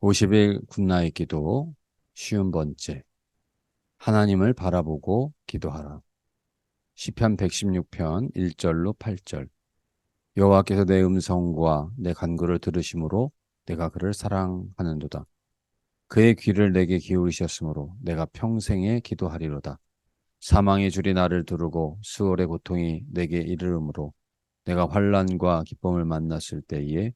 50일 굿나잇 기도 쉬운 번째. 하나님을 바라보고 기도하라. 시편 116편 1절로 8절. 여호와께서 내 음성과 내 간구를 들으심으로 내가 그를 사랑하는도다. 그의 귀를 내게 기울이셨으므로 내가 평생에 기도하리로다. 사망의 줄이 나를 두르고 수월의 고통이 내게 이르르므로 내가 환난과 기쁨을 만났을 때에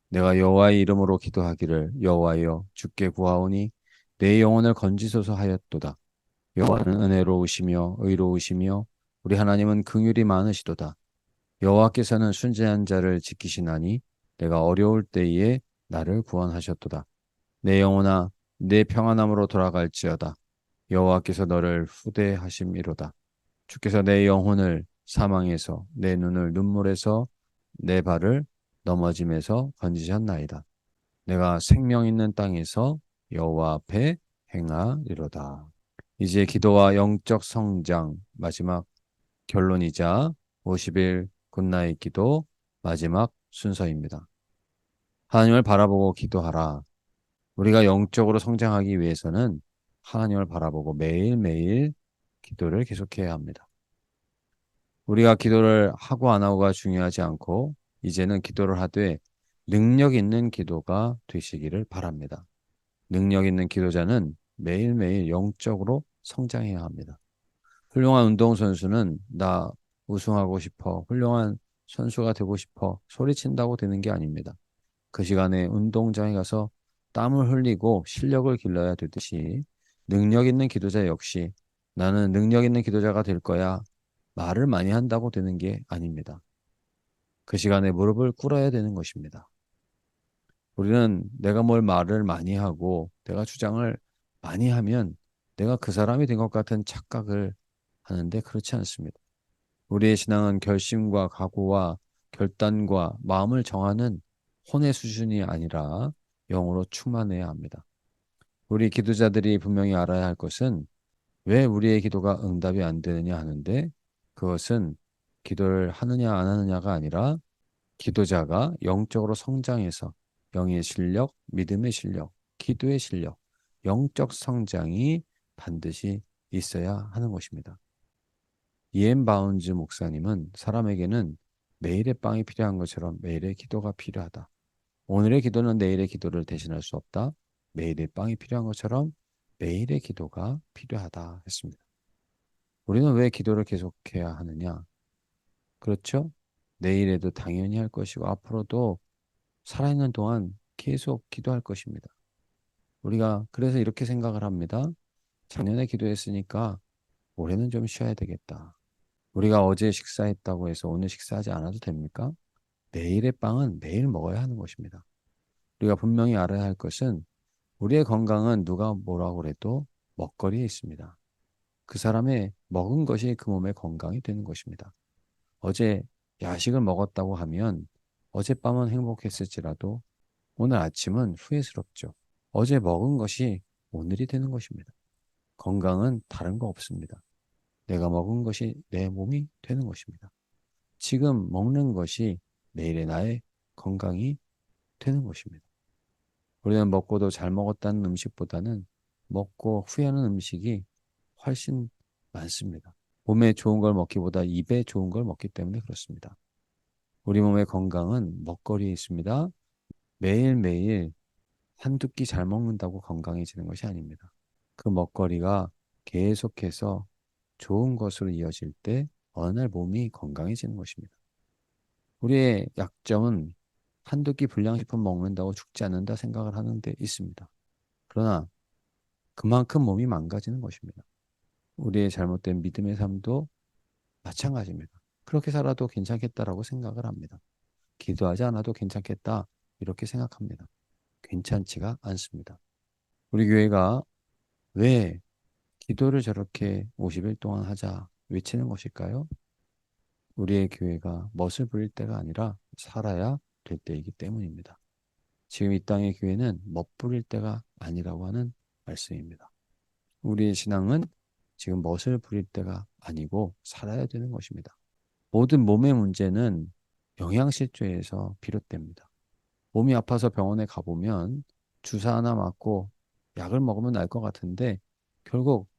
내가 여호와의 이름으로 기도하기를 여호와여 주께 구하오니 내 영혼을 건지소서 하였도다. 여호와는 은혜로우시며 의로우시며 우리 하나님은 긍휼이 많으시도다. 여호와께서는 순전한 자를 지키시나니 내가 어려울 때에 나를 구원하셨도다. 내 영혼아 내 평안함으로 돌아갈지어다. 여호와께서 너를 후대하심이로다. 주께서 내 영혼을 사망에서 내 눈을 눈물에서 내 발을 넘어짐에서 건지셨나이다. 내가 생명 있는 땅에서 여호와 앞에 행하리로다. 이제 기도와 영적 성장 마지막 결론이자 50일 굿나잇 기도 마지막 순서입니다. 하나님을 바라보고 기도하라. 우리가 영적으로 성장하기 위해서는 하나님을 바라보고 매일매일 기도를 계속해야 합니다. 우리가 기도를 하고 안 하고가 중요하지 않고 이제는 기도를 하되 능력 있는 기도가 되시기를 바랍니다. 능력 있는 기도자는 매일매일 영적으로 성장해야 합니다. 훌륭한 운동선수는 나 우승하고 싶어, 훌륭한 선수가 되고 싶어 소리친다고 되는 게 아닙니다. 그 시간에 운동장에 가서 땀을 흘리고 실력을 길러야 되듯이 능력 있는 기도자 역시 나는 능력 있는 기도자가 될 거야 말을 많이 한다고 되는 게 아닙니다. 그 시간에 무릎을 꿇어야 되는 것입니다. 우리는 내가 뭘 말을 많이 하고 내가 주장을 많이 하면 내가 그 사람이 된 것 같은 착각을 하는데 그렇지 않습니다. 우리의 신앙은 결심과 각오와 결단과 마음을 정하는 혼의 수준이 아니라 영으로 충만해야 합니다. 우리 기도자들이 분명히 알아야 할 것은 왜 우리의 기도가 응답이 안 되느냐 하는데 그것은 기도를 하느냐 안 하느냐가 아니라 기도자가 영적으로 성장해서 영의 실력, 믿음의 실력, 기도의 실력, 영적 성장이 반드시 있어야 하는 것입니다. 이엠 바운즈 목사님은 사람에게는 매일의 빵이 필요한 것처럼 매일의 기도가 필요하다. 오늘의 기도는 내일의 기도를 대신할 수 없다. 매일의 빵이 필요한 것처럼 매일의 기도가 필요하다 했습니다. 우리는 왜 기도를 계속해야 하느냐? 그렇죠? 내일에도 당연히 할 것이고 앞으로도 살아있는 동안 계속 기도할 것입니다. 우리가 그래서 이렇게 생각을 합니다. 작년에 기도했으니까 올해는 좀 쉬어야 되겠다. 우리가 어제 식사했다고 해서 오늘 식사하지 않아도 됩니까? 내일의 빵은 매일 먹어야 하는 것입니다. 우리가 분명히 알아야 할 것은 우리의 건강은 누가 뭐라고 그래도 먹거리에 있습니다. 그 사람의 먹은 것이 그 몸의 건강이 되는 것입니다. 어제 야식을 먹었다고 하면 어젯밤은 행복했을지라도 오늘 아침은 후회스럽죠. 어제 먹은 것이 오늘이 되는 것입니다. 건강은 다른 거 없습니다. 내가 먹은 것이 내 몸이 되는 것입니다. 지금 먹는 것이 내일의 나의 건강이 되는 것입니다. 우리는 먹고도 잘 먹었다는 음식보다는 먹고 후회하는 음식이 훨씬 많습니다. 몸에 좋은 걸 먹기보다 입에 좋은 걸 먹기 때문에 그렇습니다. 우리 몸의 건강은 먹거리에 있습니다. 매일매일 한두 끼 잘 먹는다고 건강해지는 것이 아닙니다. 그 먹거리가 계속해서 좋은 것으로 이어질 때 어느 날 몸이 건강해지는 것입니다. 우리의 약점은 한두 끼 불량식품 먹는다고 죽지 않는다 생각을 하는 데 있습니다. 그러나 그만큼 몸이 망가지는 것입니다. 우리의 잘못된 믿음의 삶도 마찬가지입니다. 그렇게 살아도 괜찮겠다라고 생각을 합니다. 기도하지 않아도 괜찮겠다 이렇게 생각합니다. 괜찮지가 않습니다. 우리 교회가 왜 기도를 저렇게 50일 동안 하자 외치는 것일까요? 우리의 교회가 멋을 부릴 때가 아니라 살아야 될 때이기 때문입니다. 지금 이 땅의 교회는 멋부릴 때가 아니라고 하는 말씀입니다. 우리의 신앙은 지금 멋을 부릴 때가 아니고 살아야 되는 것입니다. 모든 몸의 문제는 영양실조에서 비롯됩니다. 몸이 아파서 병원에 가보면 주사 하나 맞고 약을 먹으면 날 것 같은데 결국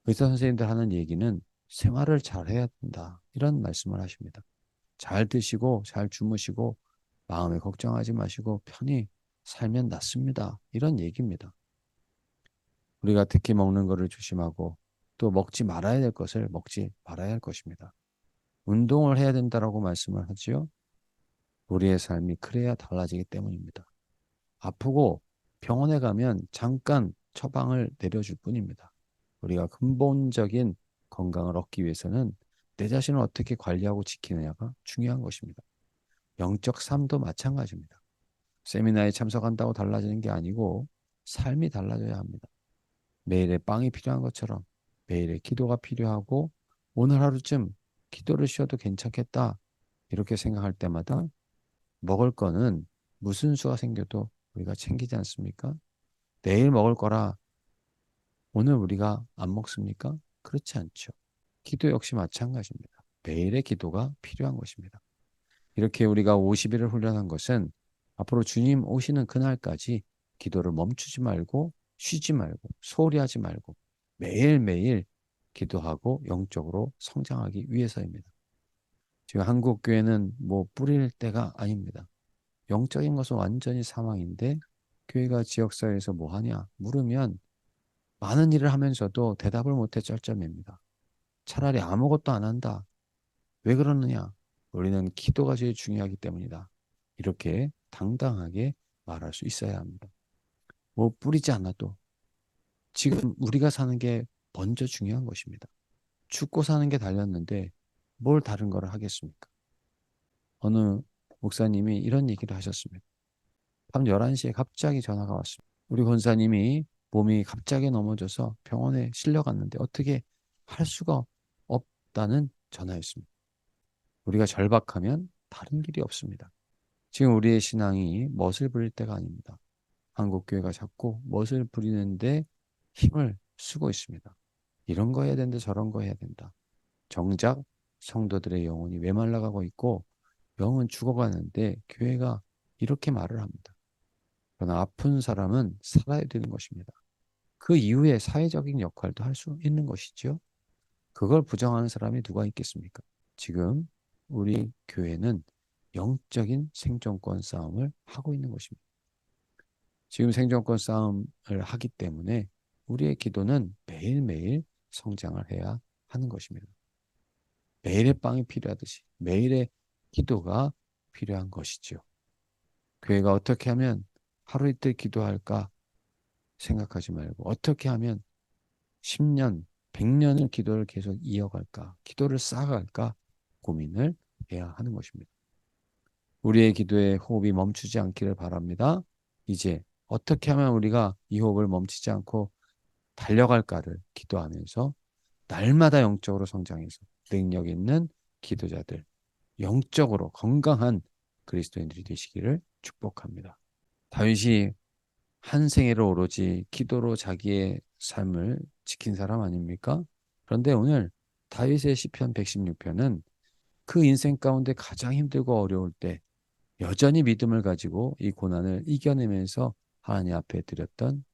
의사 선생님들 하는 얘기는 생활을 잘 해야 된다. 이런 말씀을 하십니다. 잘 드시고 잘 주무시고 마음에 걱정하지 마시고 편히 살면 낫습니다. 이런 얘기입니다. 우리가 특히 먹는 것을 조심하고 또 먹지 말아야 될 것을 먹지 말아야 할 것입니다. 운동을 해야 된다라고 말씀을 하지요. 우리의 삶이 그래야 달라지기 때문입니다. 아프고 병원에 가면 잠깐 처방을 내려줄 뿐입니다. 우리가 근본적인 건강을 얻기 위해서는 내 자신을 어떻게 관리하고 지키느냐가 중요한 것입니다. 영적 삶도 마찬가지입니다. 세미나에 참석한다고 달라지는 게 아니고 삶이 달라져야 합니다. 매일의 빵이 필요한 것처럼 매일의 기도가 필요하고 오늘 하루쯤 기도를 쉬어도 괜찮겠다 이렇게 생각할 때마다 먹을 거는 무슨 수가 생겨도 우리가 챙기지 않습니까? 내일 먹을 거라 오늘 우리가 안 먹습니까? 그렇지 않죠. 기도 역시 마찬가지입니다. 매일의 기도가 필요한 것입니다. 이렇게 우리가 50일을 훈련한 것은 앞으로 주님 오시는 그날까지 기도를 멈추지 말고 쉬지 말고 소홀히 하지 말고 매일매일 기도하고 영적으로 성장하기 위해서입니다. 지금 한국 교회는 뭐 뿌릴 때가 아닙니다. 영적인 것은 완전히 사망인데 교회가 지역사회에서 뭐 하냐 물으면 많은 일을 하면서도 대답을 못해 쩔쩔맵니다. 차라리 아무것도 안 한다. 왜 그러느냐? 우리는 기도가 제일 중요하기 때문이다. 이렇게 당당하게 말할 수 있어야 합니다. 뭐 뿌리지 않아도 지금 우리가 사는 게 먼저 중요한 것입니다. 죽고 사는 게 달렸는데 뭘 다른 거를 하겠습니까? 어느 목사님이 이런 얘기를 하셨습니다. 밤 11시에 갑자기 전화가 왔습니다. 우리 권사님이 몸이 갑자기 넘어져서 병원에 실려갔는데 어떻게 할 수가 없다는 전화였습니다. 우리가 절박하면 다른 길이 없습니다. 지금 우리의 신앙이 멋을 부릴 때가 아닙니다. 한국교회가 자꾸 멋을 부리는데 힘을 쓰고 있습니다. 이런 거 해야 된다, 저런 거 해야 된다. 정작 성도들의 영혼이 메말라가고 있고 영은 죽어가는데 교회가 이렇게 말을 합니다. 그러나 아픈 사람은 살아야 되는 것입니다. 그 이후에 사회적인 역할도 할 수 있는 것이죠. 그걸 부정하는 사람이 누가 있겠습니까? 지금 우리 교회는 영적인 생존권 싸움을 하고 있는 것입니다. 지금 생존권 싸움을 하기 때문에 우리의 기도는 매일매일 성장을 해야 하는 것입니다. 매일의 빵이 필요하듯이 매일의 기도가 필요한 것이죠. 교회가 어떻게 하면 하루 이틀 기도할까 생각하지 말고 어떻게 하면 10년, 100년을 기도를 계속 이어갈까, 기도를 쌓아갈까 고민을 해야 하는 것입니다. 우리의 기도에 호흡이 멈추지 않기를 바랍니다. 이제 어떻게 하면 우리가 이 호흡을 멈추지 않고 달려갈까를 기도하면서 날마다 영적으로 성장해서 능력 있는 기도자들, 영적으로 건강한 그리스도인들이 되시기를 축복합니다. 다윗이 한 생애를 오로지 기도로 자기의 삶을 지킨 사람 아닙니까? 그런데 오늘 다윗의 시편 116편은 그 인생 가운데 가장 힘들고 어려울 때 여전히 믿음을 가지고 이 고난을 이겨내면서 하나님 앞에 드렸던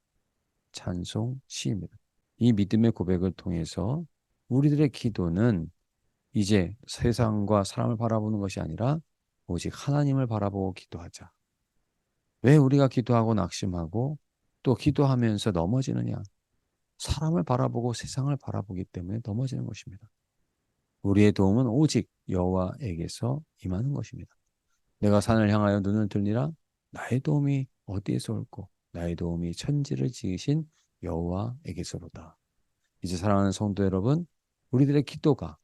찬송 시입니다. 이 믿음의 고백을 통해서 우리들의 기도는 이제 세상과 사람을 바라보는 것이 아니라 오직 하나님을 바라보고 기도하자. 왜 우리가 기도하고 낙심하고 또 기도하면서 넘어지느냐? 사람을 바라보고 세상을 바라보기 때문에 넘어지는 것입니다. 우리의 도움은 오직 여호와에게서 임하는 것입니다. 내가 산을 향하여 눈을 들리라 나의 도움이 어디에서 올꼬 나의 도움이 천지를 지으신 여호와에게서로다. 이제 사랑하는 성도 여러분, 우리들의 기도가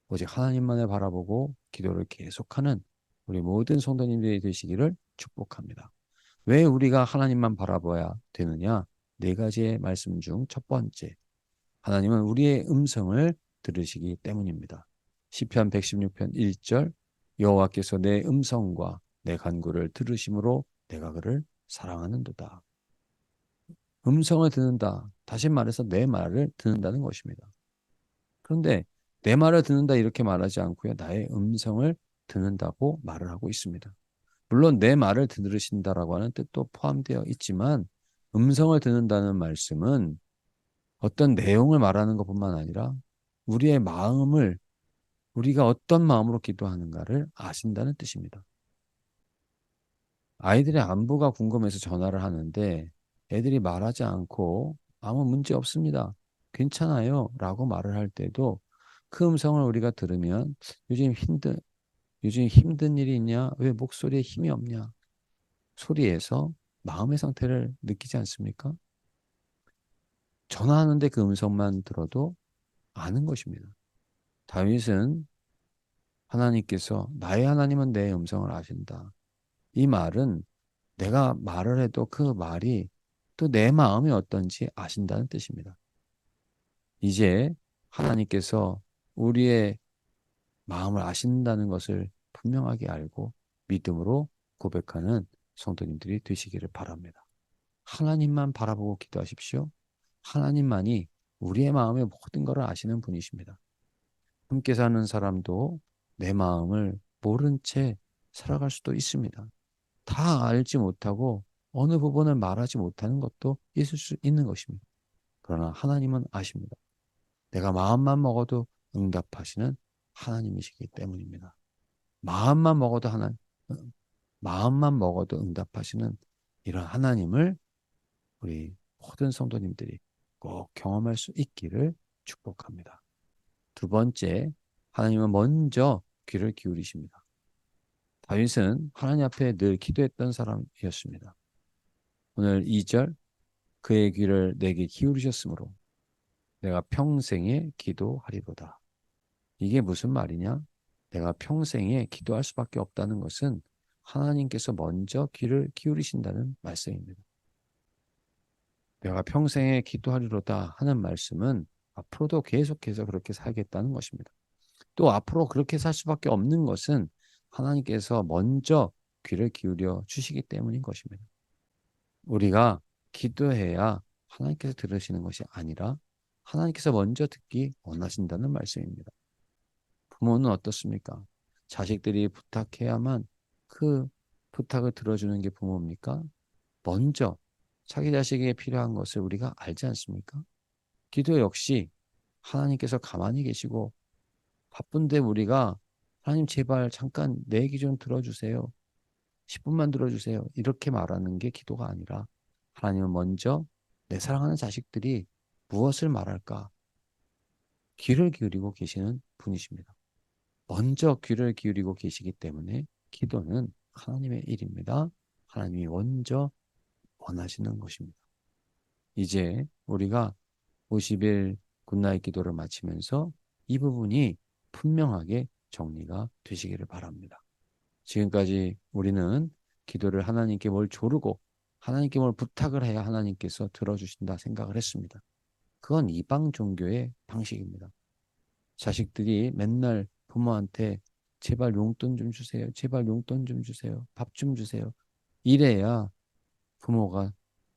오직 하나님만을 바라보고 기도를 계속하는 우리 모든 성도님들이 되시기를 축복합니다. 왜 우리가 하나님만 바라봐야 되느냐? 네 가지의 말씀 중 첫 번째, 하나님은 우리의 음성을 들으시기 때문입니다. 시편 116편 1절, 여호와께서 내 음성과 내 간구를 들으심으로 내가 그를 사랑하는도다. 음성을 듣는다. 다시 말해서 내 말을 듣는다는 것입니다. 그런데 내 말을 듣는다 이렇게 말하지 않고요. 나의 음성을 듣는다고 말을 하고 있습니다. 물론 내 말을 들으신다라고 하는 뜻도 포함되어 있지만 음성을 듣는다는 말씀은 어떤 내용을 말하는 것뿐만 아니라 우리의 마음을 우리가 어떤 마음으로 기도하는가를 아신다는 뜻입니다. 아이들의 안부가 궁금해서 전화를 하는데 애들이 말하지 않고 아무 문제 없습니다. 괜찮아요. 라고 말을 할 때도 그 음성을 우리가 들으면 요즘 힘든 일이 있냐? 왜 목소리에 힘이 없냐? 소리에서 마음의 상태를 느끼지 않습니까? 전화하는데 그 음성만 들어도 아는 것입니다. 다윗은 하나님께서 나의 하나님은 내 음성을 아신다. 이 말은 내가 말을 해도 그 말이 또 내 마음이 어떤지 아신다는 뜻입니다. 이제 하나님께서 우리의 마음을 아신다는 것을 분명하게 알고 믿음으로 고백하는 성도님들이 되시기를 바랍니다. 하나님만 바라보고 기도하십시오. 하나님만이 우리의 마음의 모든 것을 아시는 분이십니다. 함께 사는 사람도 내 마음을 모른 채 살아갈 수도 있습니다. 다 알지 못하고 어느 부분을 말하지 못하는 것도 있을 수 있는 것입니다. 그러나 하나님은 아십니다. 내가 마음만 먹어도 응답하시는 하나님이시기 때문입니다. 마음만 먹어도 마음만 먹어도 응답하시는 이런 하나님을 우리 모든 성도님들이 꼭 경험할 수 있기를 축복합니다. 두 번째, 하나님은 먼저 귀를 기울이십니다. 다윗은 하나님 앞에 늘 기도했던 사람이었습니다. 오늘 2절, 그의 귀를 내게 기울이셨으므로 내가 평생에 기도하리로다. 이게 무슨 말이냐? 내가 평생에 기도할 수밖에 없다는 것은 하나님께서 먼저 귀를 기울이신다는 말씀입니다. 내가 평생에 기도하리로다 하는 말씀은 앞으로도 계속해서 그렇게 살겠다는 것입니다. 또 앞으로 그렇게 살 수밖에 없는 것은 하나님께서 먼저 귀를 기울여 주시기 때문인 것입니다. 우리가 기도해야 하나님께서 들으시는 것이 아니라 하나님께서 먼저 듣기 원하신다는 말씀입니다. 부모는 어떻습니까? 자식들이 부탁해야만 그 부탁을 들어주는 게 부모입니까? 먼저 자기 자식에게 필요한 것을 우리가 알지 않습니까? 기도 역시 하나님께서 가만히 계시고 바쁜데 우리가 하나님 제발 잠깐 내 얘기 좀 들어주세요. 10분만 들어주세요. 이렇게 말하는 게 기도가 아니라 하나님은 먼저 내 사랑하는 자식들이 무엇을 말할까? 귀를 기울이고 계시는 분이십니다. 먼저 귀를 기울이고 계시기 때문에 기도는 하나님의 일입니다. 하나님이 먼저 원하시는 것입니다. 이제 우리가 50일 굿나잇 기도를 마치면서 이 부분이 분명하게 정리가 되시기를 바랍니다. 지금까지 우리는 기도를 하나님께 뭘 조르고 하나님께 뭘 부탁을 해야 하나님께서 들어주신다 생각을 했습니다. 그건 이방 종교의 방식입니다. 자식들이 맨날 부모한테 제발 용돈 좀 주세요. 제발 용돈 좀 주세요. 밥 좀 주세요. 이래야 부모가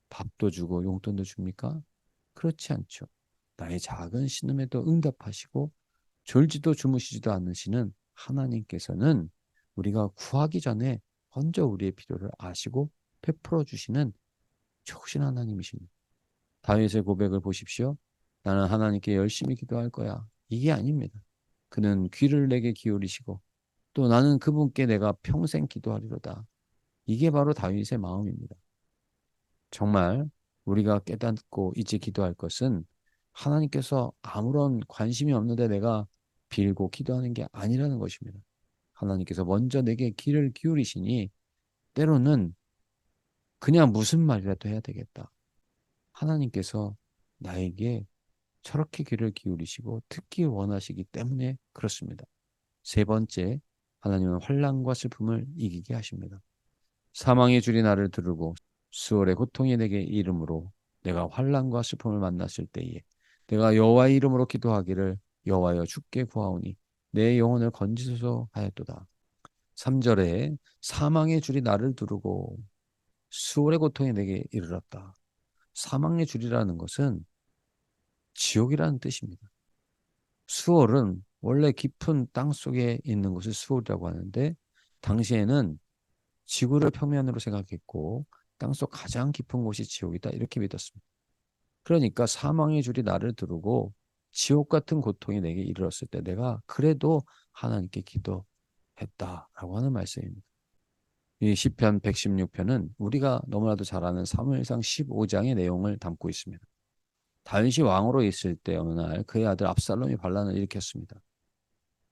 밥도 주고 용돈도 줍니까? 그렇지 않죠. 나의 작은 신음에도 응답하시고 졸지도 주무시지도 않으시는 하나님께서는 우리가 구하기 전에 먼저 우리의 필요를 아시고 베풀어 주시는 좋으신 하나님이십니다. 다윗의 고백을 보십시오. 나는 하나님께 열심히 기도할 거야. 이게 아닙니다. 그는 귀를 내게 기울이시고 또 나는 그분께 내가 평생 기도하리로다. 이게 바로 다윗의 마음입니다. 정말 우리가 깨닫고 이제 기도할 것은 하나님께서 아무런 관심이 없는데 내가 빌고 기도하는 게 아니라는 것입니다. 하나님께서 먼저 내게 귀를 기울이시니 때로는 그냥 무슨 말이라도 해야 되겠다. 하나님께서 나에게 저렇게 귀를 기울이시고 듣기 원하시기 때문에 그렇습니다. 세 번째, 하나님은 환난과 슬픔을 이기게 하십니다. 사망의 줄이 나를 두르고 수월의 고통이 내게 이름으로 내가 환난과 슬픔을 만났을 때에 내가 여호와의 이름으로 기도하기를 여호와여 주께 구하오니 내 영혼을 건지소서 하였도다. 3절에 사망의 줄이 나를 두르고 수월의 고통이 내게 이르렀다. 사망의 줄이라는 것은 지옥이라는 뜻입니다. 수월은 원래 깊은 땅 속에 있는 것을 수월이라고 하는데 당시에는 지구를 평면으로 생각했고 땅속 가장 깊은 곳이 지옥이다. 이렇게 믿었습니다. 그러니까 사망의 줄이 나를 두르고 지옥 같은 고통이 내게 이르렀을 때 내가 그래도 하나님께 기도했다라고 하는 말씀입니다. 이 시편 116편은 우리가 너무나도 잘 아는 사무엘상 15장의 내용을 담고 있습니다. 다윗이 왕으로 있을 때 어느 날 그의 아들 압살롬이 반란을 일으켰습니다.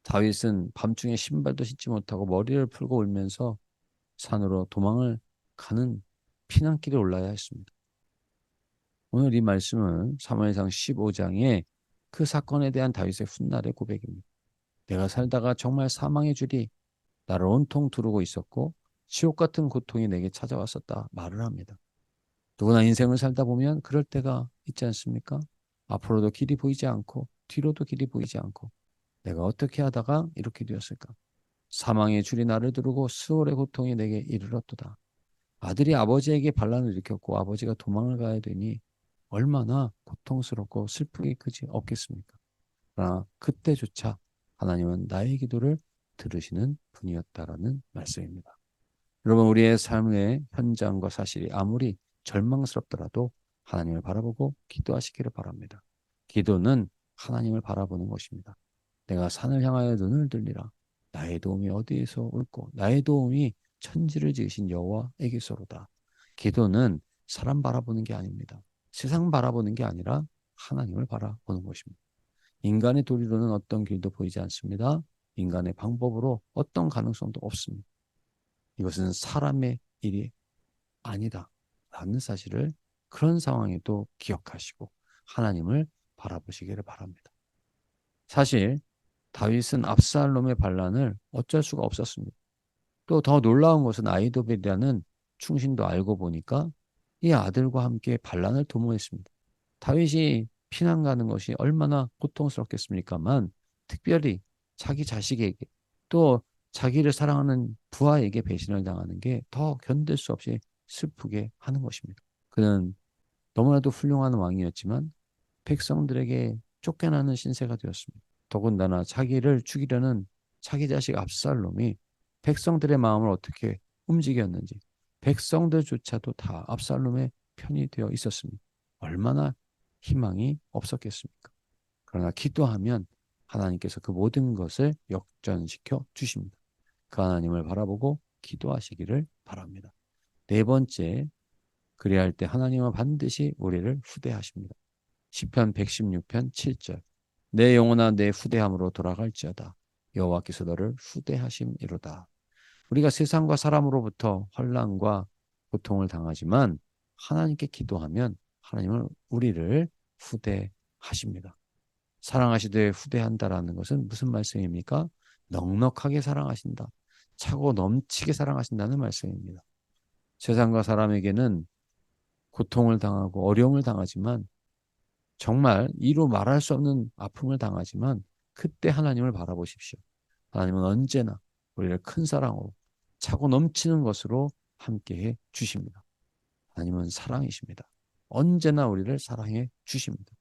다윗은 밤중에 신발도 신지 못하고 머리를 풀고 울면서 산으로 도망을 가는 피난길에 올라야 했습니다. 오늘 이 말씀은 사무엘상 15장의 그 사건에 대한 다윗의 훗날의 고백입니다. 내가 살다가 정말 사망의 줄이 나를 온통 두르고 있었고 지옥 같은 고통이 내게 찾아왔었다 말을 합니다. 누구나 인생을 살다 보면 그럴 때가 있지 않습니까? 앞으로도 길이 보이지 않고 뒤로도 길이 보이지 않고 내가 어떻게 하다가 이렇게 되었을까? 사망의 줄이 나를 두르고 수월의 고통이 내게 이르렀도다. 아들이 아버지에게 반란을 일으켰고 아버지가 도망을 가야 되니 얼마나 고통스럽고 슬프게 그지 없겠습니까? 그러나 그때조차 하나님은 나의 기도를 들으시는 분이었다라는 말씀입니다. 여러분, 우리의 삶의 현장과 사실이 아무리 절망스럽더라도 하나님을 바라보고 기도하시기를 바랍니다. 기도는 하나님을 바라보는 것입니다. 내가 산을 향하여 눈을 들리라. 나의 도움이 어디에서 올꼬? 나의 도움이 천지를 지으신 여호와에게서로다. 기도는 사람 바라보는 게 아닙니다. 세상 바라보는 게 아니라 하나님을 바라보는 것입니다. 인간의 도리로는 어떤 길도 보이지 않습니다. 인간의 방법으로 어떤 가능성도 없습니다. 이것은 사람의 일이 아니다 라는 사실을 그런 상황에도 기억하시고 하나님을 바라보시기를 바랍니다. 사실 다윗은 압살롬의 반란을 어쩔 수가 없었습니다. 또 더 놀라운 것은 아이도벨이라는 충신도 알고 보니까 이 아들과 함께 반란을 도모했습니다. 다윗이 피난 가는 것이 얼마나 고통스럽겠습니까만 특별히 자기 자식에게 또 자기를 사랑하는 부하에게 배신을 당하는 게 더 견딜 수 없이 슬프게 하는 것입니다. 그는 너무나도 훌륭한 왕이었지만 백성들에게 쫓겨나는 신세가 되었습니다. 더군다나 자기를 죽이려는 자기 자식 압살롬이 백성들의 마음을 어떻게 움직였는지 백성들조차도 다 압살롬의 편이 되어 있었습니다. 얼마나 희망이 없었겠습니까? 그러나 기도하면 하나님께서 그 모든 것을 역전시켜 주십니다. 그 하나님을 바라보고 기도하시기를 바랍니다. 네 번째, 그리할 때 하나님은 반드시 우리를 후대하십니다. 시편 116편 7절. 내 영혼아 내 후대함으로 돌아갈지어다. 여호와께서 너를 후대하심이로다. 우리가 세상과 사람으로부터 환난과 고통을 당하지만 하나님께 기도하면 하나님은 우리를 후대하십니다. 사랑하시되 후대한다라는 것은 무슨 말씀입니까? 넉넉하게 사랑하신다. 차고 넘치게 사랑하신다는 말씀입니다. 세상과 사람에게는 고통을 당하고 어려움을 당하지만 정말 이루 말할 수 없는 아픔을 당하지만 그때 하나님을 바라보십시오. 하나님은 언제나 우리를 큰 사랑으로 차고 넘치는 것으로 함께해 주십니다. 하나님은 사랑이십니다. 언제나 우리를 사랑해 주십니다.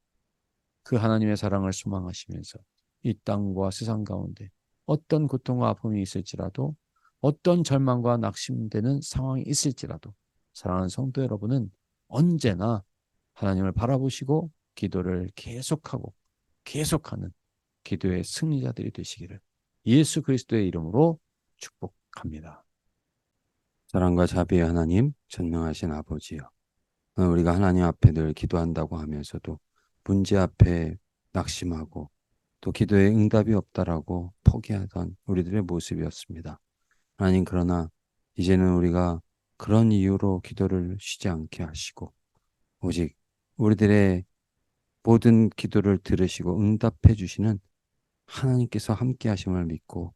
그 하나님의 사랑을 소망하시면서 이 땅과 세상 가운데 어떤 고통과 아픔이 있을지라도 어떤 절망과 낙심되는 상황이 있을지라도 사랑하는 성도 여러분은 언제나 하나님을 바라보시고 기도를 계속하고 계속하는 기도의 승리자들이 되시기를 예수 그리스도의 이름으로 축복합니다. 사랑과 자비의 하나님, 전능하신 아버지여. 우리가 하나님 앞에 늘 기도한다고 하면서도 문제 앞에 낙심하고 또 기도에 응답이 없다라고 포기하던 우리들의 모습이었습니다. 하나님, 그러나 이제는 우리가 그런 이유로 기도를 쉬지 않게 하시고 오직 우리들의 모든 기도를 들으시고 응답해 주시는 하나님께서 함께 하심을 믿고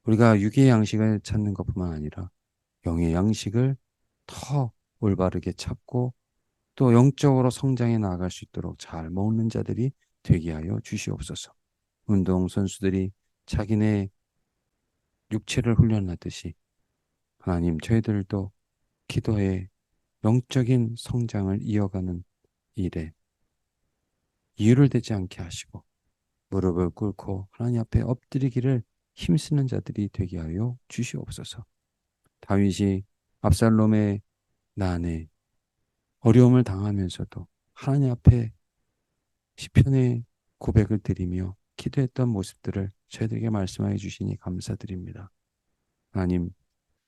우리가 육의 양식을 찾는 것뿐만 아니라 영의 양식을 더 올바르게 찾고 또 영적으로 성장해 나아갈 수 있도록 잘 먹는 자들이 되게 하여 주시옵소서. 운동선수들이 자기네 육체를 훈련하듯이 하나님, 저희들도 기도의 영적인 성장을 이어가는 일에 이유를 대지 않게 하시고 무릎을 꿇고 하나님 앞에 엎드리기를 힘쓰는 자들이 되게 하여 주시옵소서. 다윗이 압살롬의 나 안에 어려움을 당하면서도 하나님 앞에 시편의 고백을 드리며 기도했던 모습들을 저희들에게 말씀하여 주시니 감사드립니다. 하나님,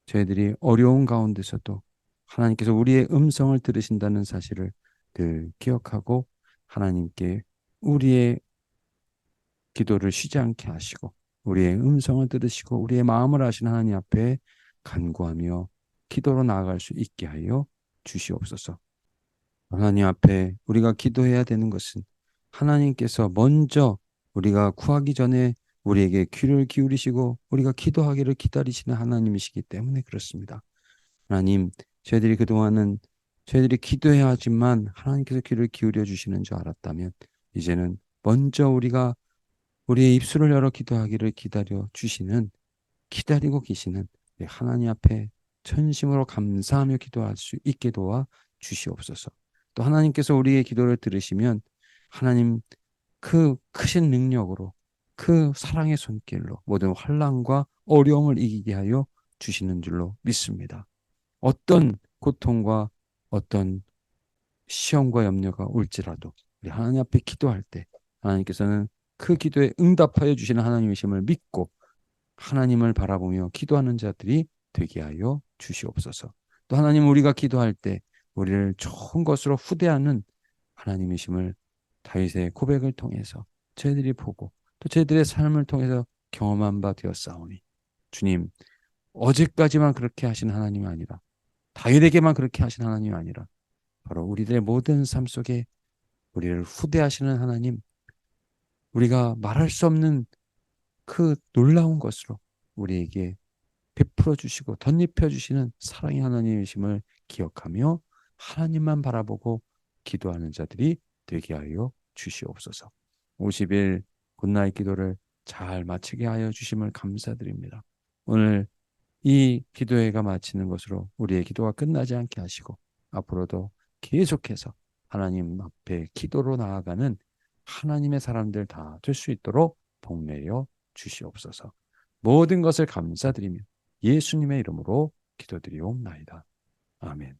저희들이 어려운 가운데서도 하나님께서 우리의 음성을 들으신다는 사실을 늘 기억하고 하나님께 우리의 기도를 쉬지 않게 하시고 우리의 음성을 들으시고 우리의 마음을 아시는 하나님 앞에 간구하며 기도로 나아갈 수 있게 하여 주시옵소서. 하나님 앞에 우리가 기도해야 되는 것은 하나님께서 먼저 우리가 구하기 전에 우리에게 귀를 기울이시고 우리가 기도하기를 기다리시는 하나님이시기 때문에 그렇습니다. 하나님, 저희들이 그동안은 저희들이 기도해야 하지만 하나님께서 귀를 기울여 주시는 줄 알았다면 이제는 먼저 우리가 우리의 입술을 열어 기도하기를 기다리고 계시는 우리 하나님 앞에 전심으로 감사하며 기도할 수 있게 도와 주시옵소서. 또 하나님께서 우리의 기도를 들으시면 하나님 그 크신 능력으로 그 사랑의 손길로 모든 환난과 어려움을 이기게 하여 주시는 줄로 믿습니다. 어떤 고통과 어떤 시험과 염려가 올지라도 우리 하나님 앞에 기도할 때 하나님께서는 그 기도에 응답하여 주시는 하나님이심을 믿고 하나님을 바라보며 기도하는 자들이 되게 하여 주시옵소서. 또 하나님, 우리가 기도할 때 우리를 좋은 것으로 후대하는 하나님이심을 다윗의 고백을 통해서 저희들이 보고 또 저희들의 삶을 통해서 경험한 바 되었사오니 주님, 어제까지만 그렇게 하신 하나님이 아니라 다윗에게만 그렇게 하신 하나님이 아니라 바로 우리들의 모든 삶 속에 우리를 후대하시는 하나님, 우리가 말할 수 없는 그 놀라운 것으로 우리에게 베풀어 주시고 덧입혀 주시는 사랑의 하나님이심을 기억하며 하나님만 바라보고 기도하는 자들이 되게 하여 주시옵소서. 50일 굿나잇 기도를 잘 마치게 하여 주심을 감사드립니다. 오늘 이 기도회가 마치는 것으로 우리의 기도가 끝나지 않게 하시고 앞으로도 계속해서 하나님 앞에 기도로 나아가는 하나님의 사람들 다 될 수 있도록 복내려 주시옵소서. 모든 것을 감사드리며 예수님의 이름으로 기도드리옵나이다. 아멘.